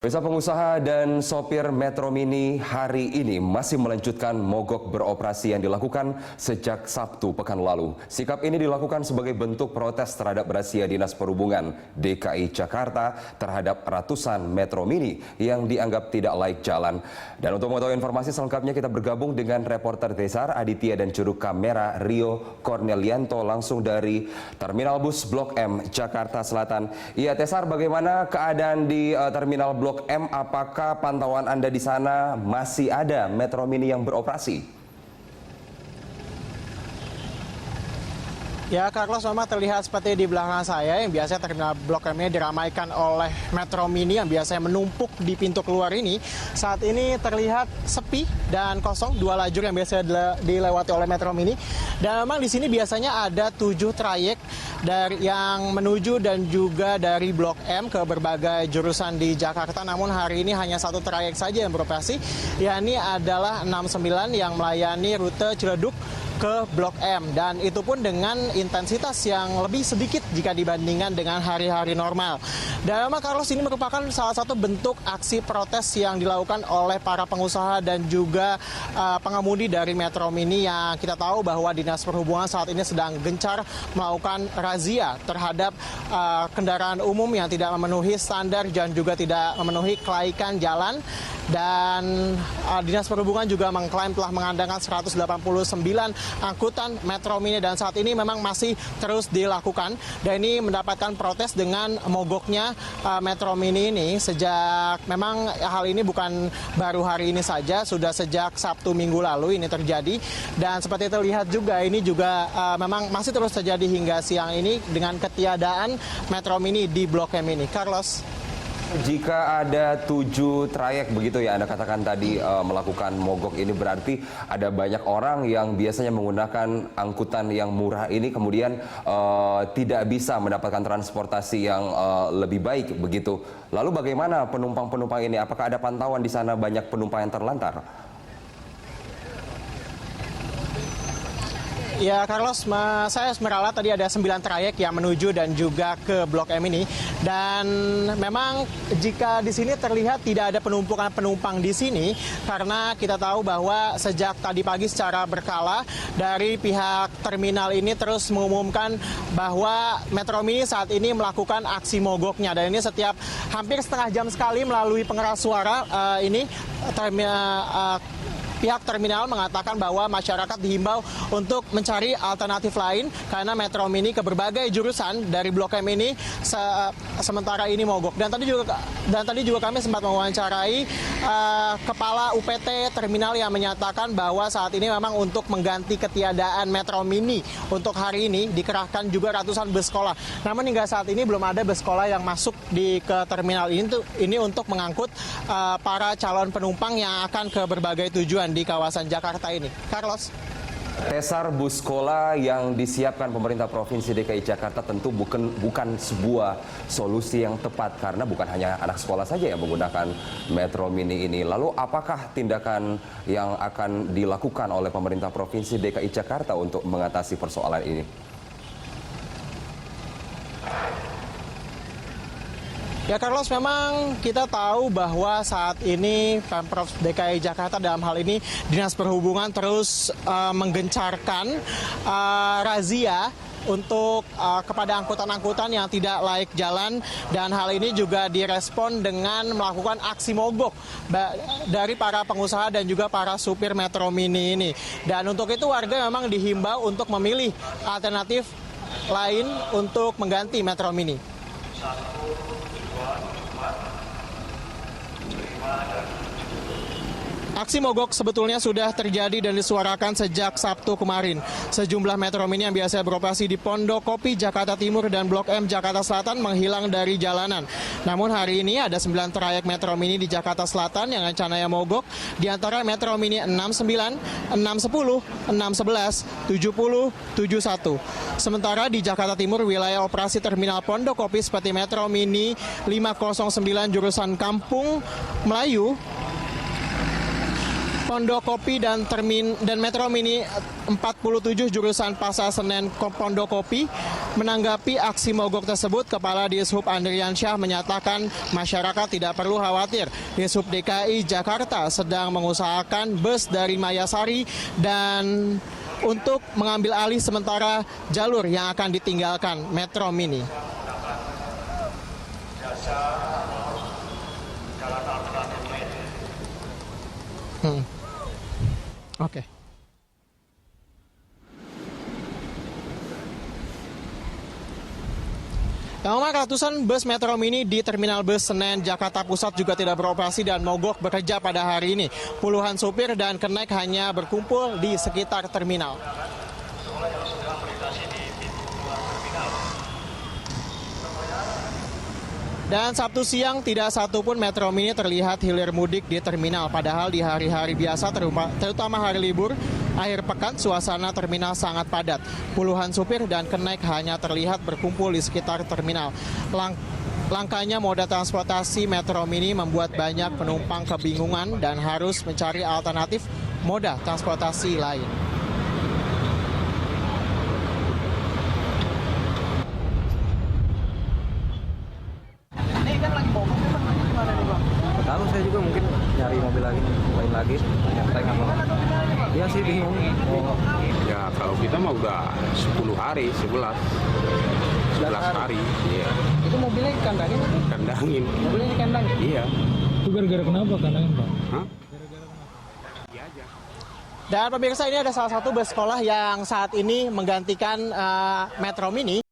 Pemirsa, pengusaha dan sopir Metro Mini hari ini masih melanjutkan mogok beroperasi yang dilakukan sejak Sabtu pekan lalu. Sikap ini dilakukan sebagai bentuk protes terhadap razia Dinas Perhubungan DKI Jakarta terhadap ratusan Metro Mini yang dianggap tidak layak jalan. Dan untuk mengetahui informasi selengkapnya kita bergabung dengan reporter Tesar Aditya dan juru kamera Rio Cornelianto langsung dari Terminal Bus Blok M, Jakarta Selatan. Iya Tesar, bagaimana keadaan di Terminal Blok M, apakah pantauan Anda di sana masih ada Metro Mini yang beroperasi? Ya, Carlos, memang terlihat seperti di belakang saya yang biasanya Terminal Blok M ini diramaikan oleh Metro Mini yang biasanya menumpuk di pintu keluar ini. Saat ini terlihat sepi dan kosong, dua lajur yang biasa dilewati oleh Metro Mini. Dan memang di sini biasanya ada 7 trayek dari yang menuju dan juga dari Blok M ke berbagai jurusan di Jakarta. Namun hari ini hanya 1 trayek saja yang beroperasi, yakni adalah 69 yang melayani rute Ciledug ke Blok M, dan itu pun dengan intensitas yang lebih sedikit jika dibandingkan dengan hari-hari normal. Dan memang Carlos, ini merupakan salah satu bentuk aksi protes yang dilakukan oleh para pengusaha dan juga pengemudi dari Metro Mini yang kita tahu bahwa Dinas Perhubungan saat ini sedang gencar melakukan razia terhadap kendaraan umum yang tidak memenuhi standar dan juga tidak memenuhi kelaikan jalan. Dan Dinas Perhubungan juga mengklaim telah mengandalkan 189 angkutan Metro Mini dan saat ini memang masih terus dilakukan. Dan ini mendapatkan protes dengan mogoknya Metro Mini ini sejak, memang hal ini bukan baru hari ini saja, sudah sejak Sabtu minggu lalu ini terjadi. Dan seperti terlihat juga ini juga memang masih terus terjadi hingga siang ini dengan ketiadaan Metro Mini di Blok M ini. Carlos. Jika ada 7 trayek begitu ya Anda katakan tadi melakukan mogok ini, berarti ada banyak orang yang biasanya menggunakan angkutan yang murah ini kemudian tidak bisa mendapatkan transportasi yang lebih baik begitu. Lalu bagaimana penumpang-penumpang ini? Apakah ada pantauan di sana banyak penumpang yang terlantar? Ya, Carlos, saya meralat tadi ada 9 trayek yang menuju dan juga ke Blok M ini. Dan memang jika di sini terlihat tidak ada penumpukan penumpang di sini, karena kita tahu bahwa sejak tadi pagi secara berkala dari pihak terminal ini terus mengumumkan bahwa Metro Mini saat ini melakukan aksi mogoknya. Dan ini setiap hampir setengah jam sekali melalui pengeras suara pihak terminal mengatakan bahwa masyarakat dihimbau untuk mencari alternatif lain karena Metro Mini ke berbagai jurusan dari Blok M ini sementara ini mogok. Dan tadi juga kami sempat mewawancarai Kepala UPT terminal yang menyatakan bahwa saat ini memang untuk mengganti ketiadaan Metro Mini untuk hari ini dikerahkan juga ratusan bus sekolah. Namun hingga saat ini belum ada bus sekolah yang masuk ke terminal ini untuk mengangkut para calon penumpang yang akan ke berbagai tujuan di kawasan Jakarta ini. Carlos. Tesar, bus sekolah yang disiapkan pemerintah Provinsi DKI Jakarta tentu bukan sebuah solusi yang tepat karena bukan hanya anak sekolah saja yang menggunakan Metro Mini ini. Lalu apakah tindakan yang akan dilakukan oleh pemerintah Provinsi DKI Jakarta untuk mengatasi persoalan ini? Ya, Carlos, memang kita tahu bahwa saat ini Pemprov DKI Jakarta dalam hal ini Dinas Perhubungan terus menggencarkan razia untuk kepada angkutan-angkutan yang tidak layak jalan, dan hal ini juga direspon dengan melakukan aksi mogok dari para pengusaha dan juga para supir Metro Mini ini. Dan untuk itu warga memang dihimbau untuk memilih alternatif lain untuk mengganti Metro Mini. Aksi mogok sebetulnya sudah terjadi dan disuarakan sejak Sabtu kemarin. Sejumlah Metro Mini yang biasa beroperasi di Pondokopi, Jakarta Timur dan Blok M, Jakarta Selatan menghilang dari jalanan. Namun hari ini ada 9 trayek Metro Mini di Jakarta Selatan yang rencananya mogok, di antara Metro Mini 69, 610, 611, 70, 71. Sementara di Jakarta Timur, wilayah operasi Terminal Pondokopi seperti Metro Mini 509 jurusan Kampung Melayu, Pondokopi dan Metro Mini 47 jurusan Pasar Senen Pondokopi, Menanggapi aksi mogok tersebut, Kepala Dishub Andriansyah menyatakan masyarakat tidak perlu khawatir. Dishub DKI Jakarta sedang mengusahakan bus dari Mayasari dan untuk mengambil alih sementara jalur yang akan ditinggalkan Metro Mini. Oke. Memang ratusan bus Metro Mini di Terminal Bus Senen, Jakarta Pusat juga tidak beroperasi dan mogok bekerja pada hari ini. Puluhan supir dan kenek hanya berkumpul di sekitar terminal. Dan Sabtu siang tidak satupun Metro Mini terlihat hilir mudik di terminal. Padahal di hari-hari biasa terutama hari libur, akhir pekan suasana terminal sangat padat. Puluhan supir dan kenek hanya terlihat berkumpul di sekitar terminal. Langkanya moda transportasi Metro Mini membuat banyak penumpang kebingungan dan harus mencari alternatif moda transportasi lain. Tahu saya juga mungkin nyari mobil lagi, lain lagi, nyantai apa? Iya sih bingung. Ya kalau kita mah udah 10 hari, 11 hari. Iya. Itu mobilnya dikandangin? Kandangin. Mobilnya dikandangin? Iya. Itu gara-gara kenapa kandangin, Pak? Hah? Dan pemirsa, ini ada salah satu bus sekolah yang saat ini menggantikan Metro Mini.